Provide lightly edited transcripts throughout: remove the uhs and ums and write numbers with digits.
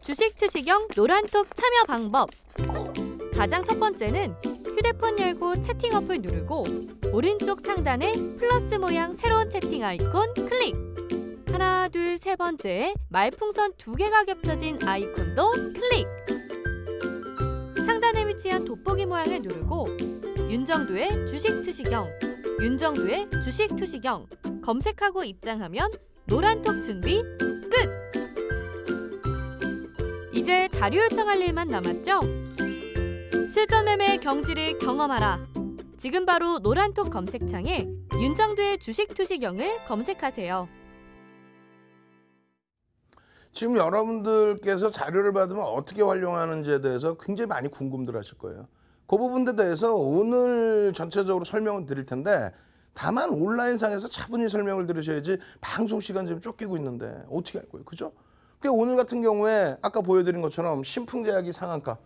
주식 투시경 노란톡 참여 방법. 가장 첫 번째는 휴대폰 열고 채팅 어플 누르고 오른쪽 상단에 플러스 모양 새로운 채팅 아이콘 클릭. 하나, 둘, 세 번째 말풍선 2개가 겹쳐진 아이콘도 클릭. 상단에 위치한 돋보기 모양을 누르고 윤정두의 주식 투시경, 윤정두의 주식 투시경 검색하고 입장하면 노란톡 준비 끝! 이제 자료 요청할 일만 남았죠? 실전 매매의 경지를 경험하라. 지금 바로 노란톡 검색창에 윤정두의 주식 투시경을 검색하세요. 지금 여러분들께서 자료를 받으면 어떻게 활용하는지에 대해서 굉장히 많이 궁금들 하실 거예요. 그 부분에 대해서 오늘 전체적으로 설명을 드릴 텐데 다만 온라인상에서 차분히 설명을 들으셔야지 방송 시간 지금 쫓기고 있는데 어떻게 할 거예요? 그죠? 그러니까 오늘 같은 경우에 아까 보여드린 것처럼 신풍제약이 상한가,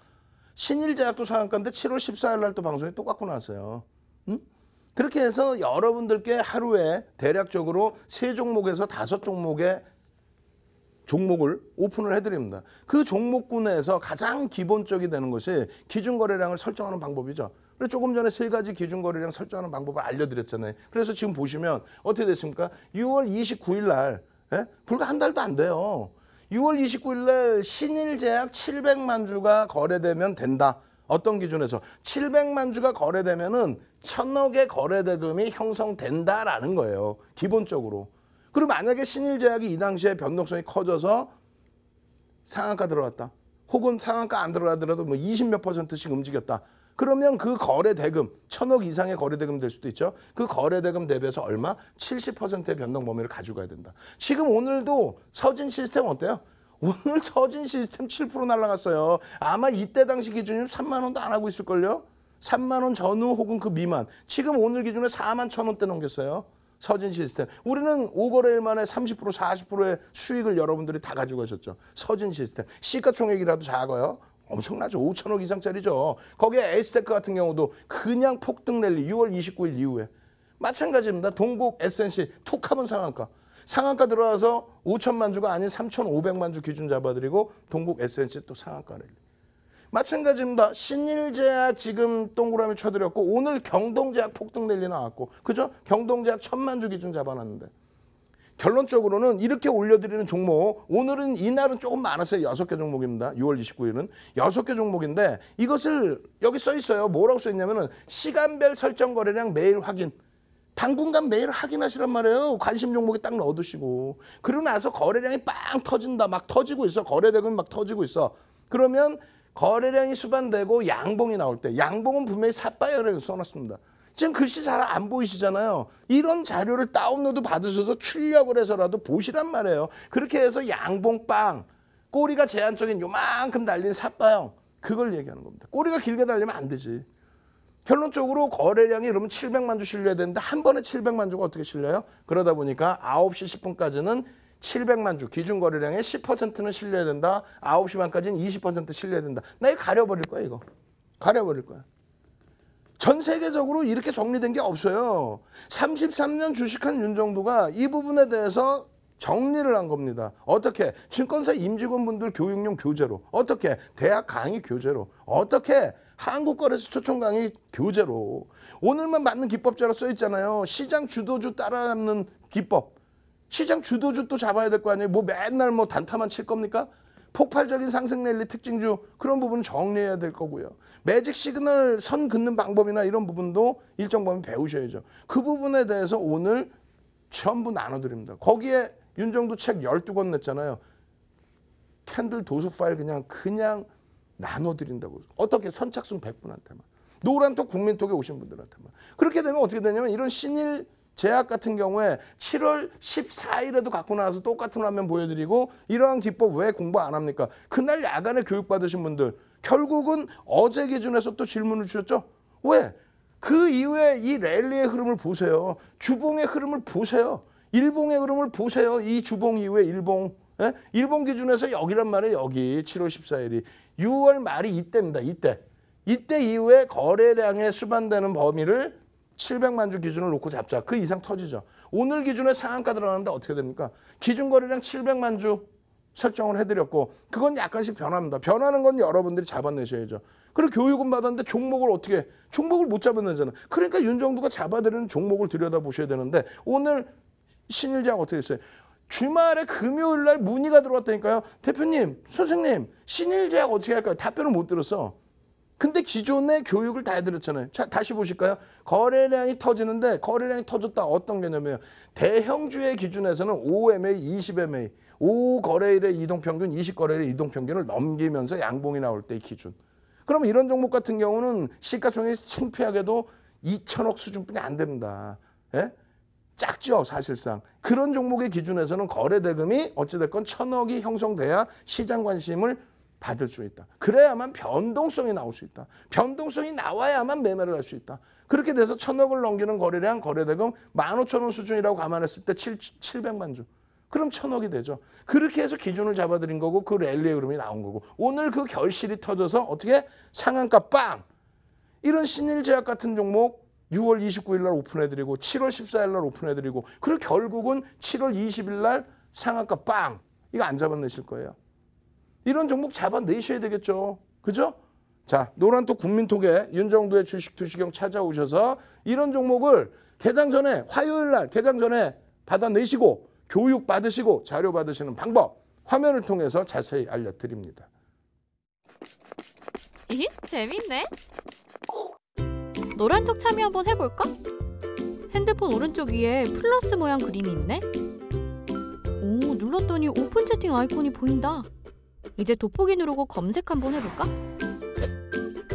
신일제약도 상한가인데 7월 14일 날 또 방송이 똑같고 나왔어요. 응? 그렇게 해서 여러분들께 하루에 대략적으로 3종목에서 5종목의 종목을 오픈을 해드립니다. 그 종목군에서 가장 기본적이 되는 것이 기준거래량을 설정하는 방법이죠. 그래서 조금 전에 3가지 기준거래량 설정하는 방법을 알려드렸잖아요. 그래서 지금 보시면 어떻게 됐습니까? 6월 29일 날, 불과 한 달도 안 돼요. 6월 29일 날 신일제약 700만 주가 거래되면 된다. 어떤 기준에서? 700만 주가 거래되면은 1000억의 거래대금이 형성된다라는 거예요. 기본적으로. 그리고 만약에 신일제약이 이 당시에 변동성이 커져서 상한가 들어갔다. 혹은 상한가 안 들어가더라도 뭐 20몇 %씩 움직였다. 그러면 그 거래대금, 1000억 이상의 거래대금 될 수도 있죠. 그 거래대금 대비해서 얼마? 70%의 변동 범위를 가져가야 된다. 지금 오늘도 서진 시스템 어때요? 오늘 서진 시스템 7% 날라갔어요. 아마 이때 당시 기준이면 3만 원도 안 하고 있을걸요? 3만 원 전후 혹은 그 미만. 지금 오늘 기준에 4만 1,000원대 넘겼어요. 서진 시스템. 우리는 5거래일 만에 30%, 40%의 수익을 여러분들이 다 가지고 가셨죠. 서진 시스템. 시가총액이라도 작아요. 엄청나죠. 5천억 이상짜리죠. 거기에 에스테크 같은 경우도 그냥 폭등 랠리 6월 29일 이후에. 마찬가지입니다. 동국 SNC 툭 하면 상한가. 상한가 들어와서 5천만 주가 아닌 3,500만 주 기준 잡아드리고 동국 SNC 또 상한가 랠리. 마찬가지입니다. 신일제약 지금 동그라미 쳐드렸고 오늘 경동제약 폭등 랠리 나왔고 그죠? 경동제약 1000만 주 기준 잡아놨는데 결론적으로는 이렇게 올려드리는 종목 오늘은 이날은 조금 많았어요. 6개 종목입니다. 6월 29일은 6개 종목인데 이것을 여기 써 있어요. 뭐라고 써 있냐면은 시간별 설정 거래량 매일 확인. 당분간 매일 확인하시란 말이에요. 관심 종목에 딱 넣어두시고 그러고 나서 거래량이 빵 터진다. 막 터지고 있어. 거래대금이 막 터지고 있어. 그러면 거래량이 수반되고 양봉이 나올 때 양봉은 분명히 삿바이어라고 써놨습니다. 지금 글씨 잘 안 보이시잖아요. 이런 자료를 다운로드 받으셔서 출력을 해서라도 보시란 말이에요. 그렇게 해서 양봉빵, 꼬리가 제한적인 요만큼 달린 삿바형 그걸 얘기하는 겁니다. 꼬리가 길게 달리면 안 되지. 결론적으로 거래량이 그러면 700만 주 실려야 되는데 한 번에 700만 주가 어떻게 실려요? 그러다 보니까 9시 10분까지는 700만 주 기준 거래량의 10%는 실려야 된다. 9시 반까지는 20% 실려야 된다. 나 이거 가려버릴 거야 이거. 가려버릴 거야. 전 세계적으로 이렇게 정리된 게 없어요. 33년 주식한 윤정두가 이 부분에 대해서 정리를 한 겁니다. 어떻게? 증권사 임직원분들 교육용 교재로. 어떻게? 대학 강의 교재로. 어떻게? 한국거래소 초청 강의 교재로. 오늘만 맞는 기법자로 써 있잖아요. 시장 주도주 따라잡는 기법. 시장 주도주 또 잡아야 될 거 아니에요. 뭐 맨날 뭐 단타만 칠 겁니까? 폭발적인 상승 랠리 특징주 그런 부분 정리해야 될 거고요. 매직 시그널 선 긋는 방법이나 이런 부분도 일정 범위 배우셔야죠. 그 부분에 대해서 오늘 전부 나눠드립니다. 거기에 윤정두 책 12권 냈잖아요. 캔들 도수 파일 그냥 나눠드린다고. 어떻게? 선착순 100분한테만. 노란톡 국민톡에 오신 분들한테만. 그렇게 되면 어떻게 되냐면 이런 신일 제약 같은 경우에 7월 14일에도 갖고 나와서 똑같은 화면 보여드리고 이러한 기법 왜 공부 안 합니까? 그날 야간에 교육받으신 분들 결국은 어제 기준에서 또 질문을 주셨죠? 왜? 그 이후에 이 랠리의 흐름을 보세요. 주봉의 흐름을 보세요. 일봉의 흐름을 보세요. 이 주봉 이후에 일봉. 예? 일봉 기준에서 여기란 말이에요. 여기 7월 14일이. 6월 말이 이때입니다. 이때 이후에 거래량에 수반되는 범위를 700만 주 기준을 놓고 잡자. 그 이상 터지죠. 오늘 기준에 상한가 들어가는데 어떻게 됩니까? 기준 거래량 700만 주 설정을 해드렸고 그건 약간씩 변합니다. 변하는 건 여러분들이 잡아내셔야죠. 그리고 교육은 받았는데 종목을 어떻게 종목을 못 잡아내잖아요. 그러니까 윤정두가 잡아드리는 종목을 들여다보셔야 되는데 오늘 신일제약 어떻게 됐어요? 주말에 금요일 날 문의가 들어왔다니까요. 대표님, 선생님, 신일제약 어떻게 할까요? 답변을 못 들었어. 근데 기존의 교육을 다 해드렸잖아요. 자, 다시 보실까요? 거래량이 터지는데 거래량이 터졌다. 어떤 개념이에요? 대형주의 기준에서는 5MA, 20MA, 5거래일의 이동평균, 20거래일의 이동평균을 넘기면서 양봉이 나올 때의 기준. 그러면 이런 종목 같은 경우는 시가총액이 창피하게도 2천억 수준뿐이 안 됩니다. 예? 작죠, 사실상. 그런 종목의 기준에서는 거래대금이 어찌됐건 1,000억이 형성돼야 시장 관심을 받을 수 있다. 그래야만 변동성이 나올 수 있다. 변동성이 나와야만 매매를 할 수 있다. 그렇게 돼서 1,000억을 넘기는 거래량, 거래대금 15,000원 수준이라고 감안했을 때 700만 주. 그럼 1,000억이 되죠. 그렇게 해서 기준을 잡아드린 거고 그 랠리의 흐름이 나온 거고 오늘 그 결실이 터져서 어떻게 상한가 빵! 이런 신일제약 같은 종목 6월 29일 날 오픈해드리고 7월 14일 날 오픈해드리고 그리고 결국은 7월 20일 날 상한가 빵! 이거 안 잡아내실 거예요. 이런 종목 잡아내셔야 되겠죠. 그죠? 자, 노란톡 국민톡에 윤정두의 주식 투시경 찾아오셔서 이런 종목을 개장 전에 화요일 날 개장 전에 받아내시고 교육 받으시고 자료 받으시는 방법 화면을 통해서 자세히 알려드립니다. 이 재밌네. 노란톡 참여 한번 해볼까? 핸드폰 오른쪽 위에 플러스 모양 그림이 있네. 오, 눌렀더니 오픈 채팅 아이콘이 보인다. 이제 돋보기 누르고 검색 한번 해볼까?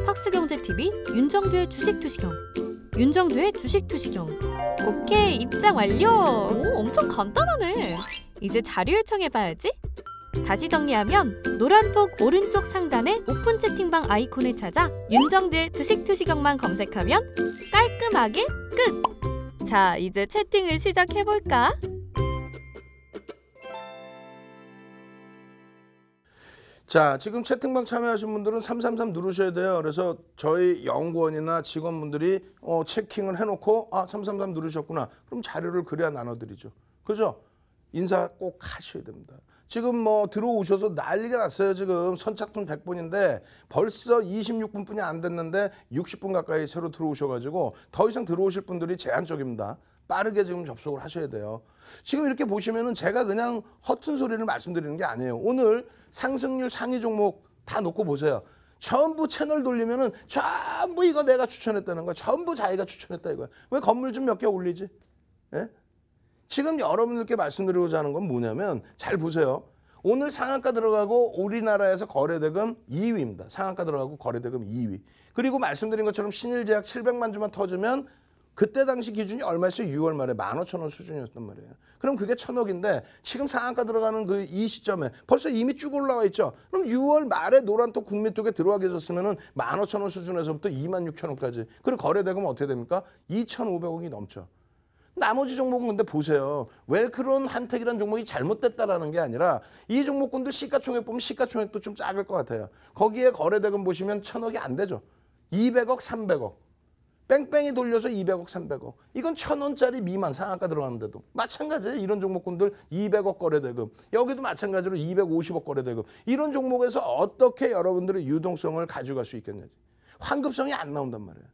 팍스경제TV 윤정두의 주식 투시경. 윤정두의 주식 투시경. 오케이, 입장 완료. 오, 엄청 간단하네. 이제 자료 요청해봐야지. 다시 정리하면 노란톡 오른쪽 상단의 오픈 채팅방 아이콘을 찾아 윤정두의 주식 투시경만 검색하면 깔끔하게 끝! 자, 이제 채팅을 시작해볼까? 자, 지금 채팅방 참여하신 분들은 333 누르셔야 돼요. 그래서 저희 연구원이나 직원분들이 체킹을 해놓고 333 누르셨구나. 그럼 자료를 그래야 나눠드리죠. 그죠? 인사 꼭 하셔야 됩니다. 지금 뭐 들어오셔서 난리가 났어요. 지금 선착순 100분인데 벌써 26분뿐이 안 됐는데 60분 가까이 새로 들어오셔가지고 더 이상 들어오실 분들이 제한적입니다. 빠르게 지금 접속을 하셔야 돼요. 지금 이렇게 보시면은 제가 그냥 허튼 소리를 말씀드리는 게 아니에요. 오늘 상승률 상위 종목 다 놓고 보세요. 전부 채널 돌리면은 전부 이거 내가 추천했다는 거야. 전부 자기가 추천했다 이거야. 왜 건물 좀 몇 개 올리지? 예? 지금 여러분들께 말씀드리고자 하는 건 뭐냐면 잘 보세요. 오늘 상한가 들어가고 우리나라에서 거래대금 2위입니다. 상한가 들어가고 거래대금 2위. 그리고 말씀드린 것처럼 신일제약 700만 주만 터지면 그때 당시 기준이 얼마였어요? 6월 말에 15,000원 수준이었단 말이에요. 그럼 그게 1,000억인데 지금 상한가 들어가는 그 이 시점에 벌써 이미 쭉 올라와 있죠. 그럼 6월 말에 노란톡 국민톡에 들어와 계셨으면은 15,000원 수준에서부터 26,000원까지. 그리고 거래대금은 어떻게 됩니까? 2,500억이 넘죠. 나머지 종목은 근데 보세요. 웰크론 한택이라는 종목이 잘못됐다라는 게 아니라 이 종목군들 시가총액 보면 시가총액도 좀 작을 것 같아요. 거기에 거래대금 보시면 1,000억이 안 되죠. 200억, 300억. 뺑뺑이 돌려서 200억, 300억. 이건 1,000원짜리 미만 상한가 들어가는데도. 마찬가지예요. 이런 종목군들 200억 거래대금. 여기도 마찬가지로 250억 거래대금. 이런 종목에서 어떻게 여러분들의 유동성을 가져갈 수 있겠냐지. 환급성이 안 나온단 말이에요.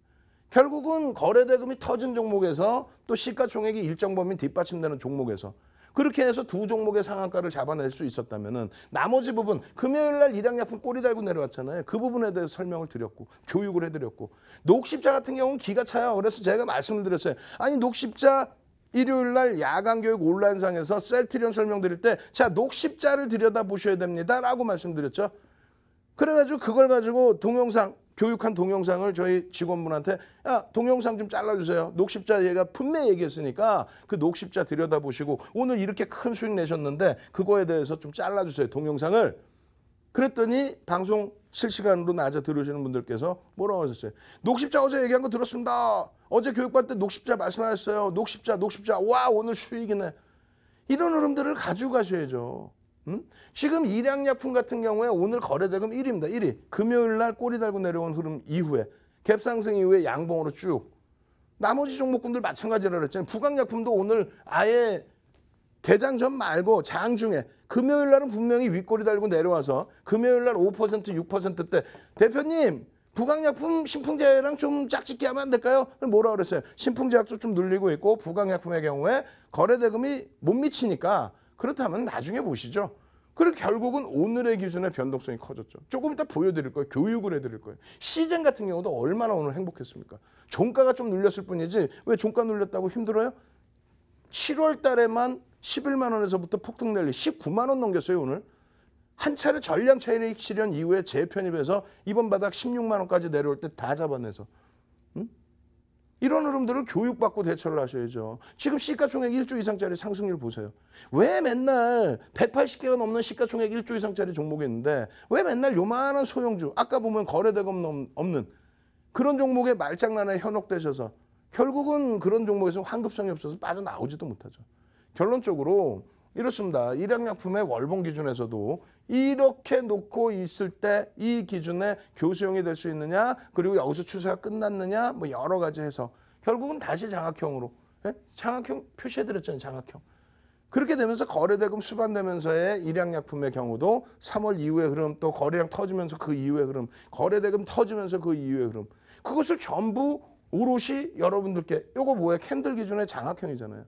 결국은 거래대금이 터진 종목에서 또 시가총액이 일정 범위 뒷받침되는 종목에서 그렇게 해서 두 종목의 상한가를 잡아낼 수 있었다면은 나머지 부분 금요일 날 일양약품 꼬리 달고 내려왔잖아요. 그 부분에 대해서 설명을 드렸고 교육을 해드렸고 녹십자 같은 경우는 기가 차요. 그래서 제가 말씀을 드렸어요. 아니 녹십자 일요일 날 야간 교육 온라인상에서 셀트리온 설명드릴 때 자 녹십자를 들여다보셔야 됩니다라고 말씀드렸죠. 그래가지고 그걸 가지고 동영상 교육한 동영상을 저희 직원분한테 야 동영상 좀 잘라주세요. 녹십자 얘가 분명히 얘기했으니까 그 녹십자 들여다보시고 오늘 이렇게 큰 수익 내셨는데 그거에 대해서 좀 잘라주세요. 동영상을. 그랬더니 방송 실시간으로 낮에 들으시는 분들께서 뭐라고 하셨어요? 녹십자 어제 얘기한 거 들었습니다. 어제 교육받을 때 녹십자 말씀하셨어요. 녹십자 와 오늘 수익이네. 이런 흐름들을 가지고 가셔야죠. 지금 일양약품 같은 경우에 오늘 거래대금 1위입니다. 1위. 금요일 날 꼬리 달고 내려온 흐름 이후에 갭상승 이후에 양봉으로 쭉. 나머지 종목군들 마찬가지라 그랬잖아요. 부강약품도 오늘 아예 개장 전 말고 장중에 금요일 날은 분명히 윗꼬리 달고 내려와서 금요일 날 5% 6%대 대표님 부강약품 신풍제약이랑 좀 짝짓기 하면 안 될까요? 뭐라 그랬어요? 신풍제약도 좀 눌리고 있고 부강약품의 경우에 거래대금이 못 미치니까 그렇다면 나중에 보시죠. 그리고 결국은 오늘의 기준의 변동성이 커졌죠. 조금 이따 보여드릴 거예요. 교육을 해드릴 거예요. 시젠 같은 경우도 얼마나 오늘 행복했습니까? 종가가 좀 눌렸을 뿐이지 왜 종가 눌렸다고 힘들어요? 7월 달에만 11만 원에서부터 폭등 랠리 19만 원 넘겼어요 오늘. 한 차례 전량 차익 실현 이후에 재편입해서 이번 바닥 16만 원까지 내려올 때 다 잡아내서. 이런 흐름들을 교육받고 대처를 하셔야죠. 지금 시가총액 1조 이상짜리 상승률 보세요. 왜 맨날 180개가 넘는 시가총액 1조 이상짜리 종목이 있는데 왜 맨날 요만한 소형주 아까 보면 거래대금 없는 그런 종목에 말장난에 현혹되셔서 결국은 그런 종목에서 환급성이 없어서 빠져나오지도 못하죠. 결론적으로 이렇습니다. 일양약품의 월봉 기준에서도 이렇게 놓고 있을 때 이 기준에 교수형이 될 수 있느냐 그리고 여기서 추세가 끝났느냐 뭐 여러 가지 해서 결국은 다시 장악형으로 장악형 표시해드렸잖아요. 장악형. 그렇게 되면서 거래대금 수반되면서의 일양약품의 경우도 3월 이후의 흐름 또 거래량 터지면서 그 이후의 흐름 거래대금 터지면서 그 이후의 흐름 그것을 전부 오롯이 여러분들께 요거 뭐예요? 캔들 기준의 장악형이잖아요.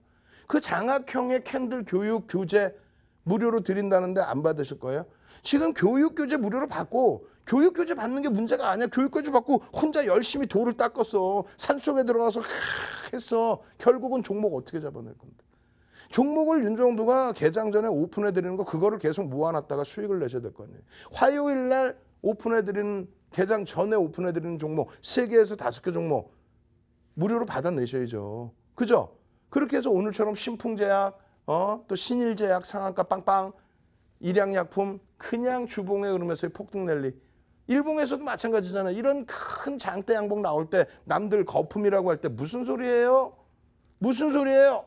그 장악형의 캔들 교육 교재 무료로 드린다는데 안 받으실 거예요? 지금 교육 교재 무료로 받고 교육 교재 받는 게 문제가 아니야. 교육 교재 받고 혼자 열심히 돌을 닦았어. 산속에 들어가서 했어. 결국은 종목 어떻게 잡아낼 건데. 종목을 윤정두가 개장 전에 오픈해 드리는 거 그거를 계속 모아놨다가 수익을 내셔야 될 거 아니에요. 화요일 날 오픈해 드리는 개장 전에 오픈해 드리는 종목 3개에서 5개 종목 무료로 받아내셔야죠. 그죠? 그렇게 해서 오늘처럼 신풍제약, 또 신일제약 상한가 빵빵, 일양약품 그냥 주봉의 흐름에서의 폭등 랠리. 일봉에서도 마찬가지잖아요. 이런 큰 장대 양봉 나올 때 남들 거품이라고 할 때 무슨 소리예요? 무슨 소리예요?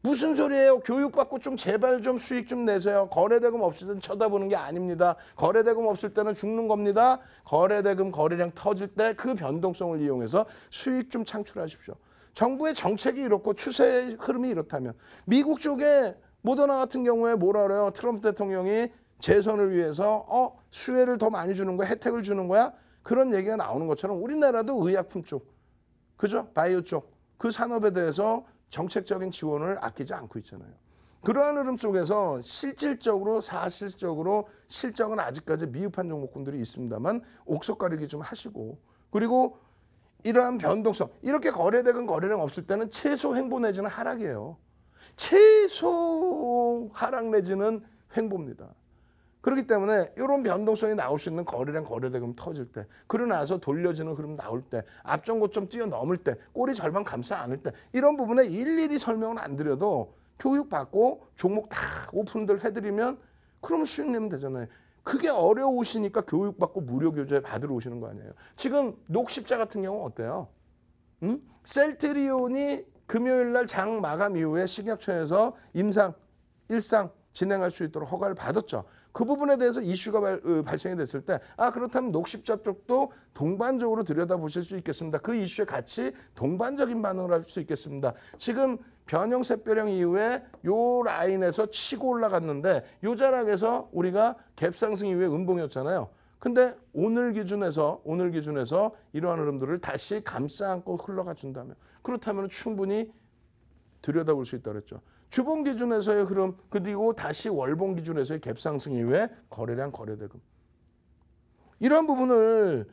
무슨 소리예요? 교육받고 좀 제발 좀 수익 좀 내세요. 거래대금 없을 때는 쳐다보는 게 아닙니다. 거래대금 없을 때는 죽는 겁니다. 거래대금 거래량 터질 때 그 변동성을 이용해서 수익 좀 창출하십시오. 정부의 정책이 이렇고 추세의 흐름이 이렇다면 미국 쪽에 모더나 같은 경우에 뭐라 그래요? 트럼프 대통령이 재선을 위해서 수혜를 더 많이 주는 거야? 혜택을 주는 거야? 그런 얘기가 나오는 것처럼 우리나라도 의약품 쪽, 그죠? 바이오 쪽, 그 산업에 대해서 정책적인 지원을 아끼지 않고 있잖아요. 그러한 흐름 속에서 실질적으로 사실적으로 실적은 아직까지 미흡한 종목군들이 있습니다만 옥석 가리기 좀 하시고 그리고 이러한 변동성, 이렇게 거래대금 거래량 없을 때는 최소 횡보 내지는 하락이에요. 최소 하락 내지는 횡보입니다. 그렇기 때문에 이런 변동성이 나올 수 있는 거래량 거래대금 터질 때 그러고 나서 돌려지는 흐름 나올 때 앞전 고점 뛰어넘을 때 꼬리 절반 감싸 안을 때 이런 부분에 일일이 설명은 안 드려도 교육받고 종목 다 오픈들 해드리면 그러면 수익 내면 되잖아요. 그게 어려우시니까 교육받고 무료 교재 받으러 오시는 거 아니에요. 지금 녹십자 같은 경우 어때요? 셀트리온이 금요일 날 장 마감 이후에 식약처에서 임상, 일상 진행할 수 있도록 허가를 받았죠. 그 부분에 대해서 이슈가 발생이 됐을 때 그렇다면 녹십자 쪽도 동반적으로 들여다보실 수 있겠습니다. 그 이슈에 같이 동반적인 반응을 할 수 있겠습니다. 지금 변형 샛별형 이후에 요 라인에서 치고 올라갔는데 요 자락에서 우리가 갭상승 이후에 음봉이었잖아요. 근데 오늘 기준에서 이러한 흐름들을 다시 감싸 안고 흘러가 준다면 그렇다면 충분히 들여다볼 수 있다고 그랬죠. 주봉 기준에서의 흐름 그리고 다시 월봉 기준에서의 갭상승 이후에 거래량 거래대금 이러한 부분을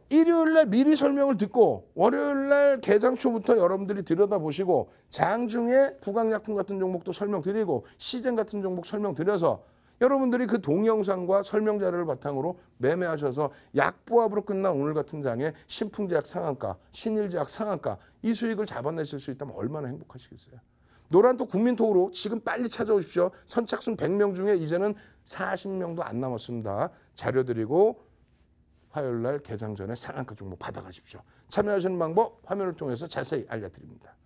일요일날 미리 설명을 듣고 월요일날 개장 초부터 여러분들이 들여다보시고 장중에 부강약품 같은 종목도 설명드리고 시젠 같은 종목 설명드려서 여러분들이 그 동영상과 설명 자료를 바탕으로 매매하셔서 약보합으로 끝난 오늘 같은 장에 신풍제약 상한가, 신일제약 상한가 이 수익을 잡아내실 수 있다면 얼마나 행복하시겠어요. 노란톡 국민톡으로 지금 빨리 찾아오십시오. 선착순 100명 중에 이제는 40명도 안 남았습니다. 자료 드리고 화요일 날 개장 전에 상한가 종목 받아가십시오. 참여하시는 방법 화면을 통해서 자세히 알려드립니다.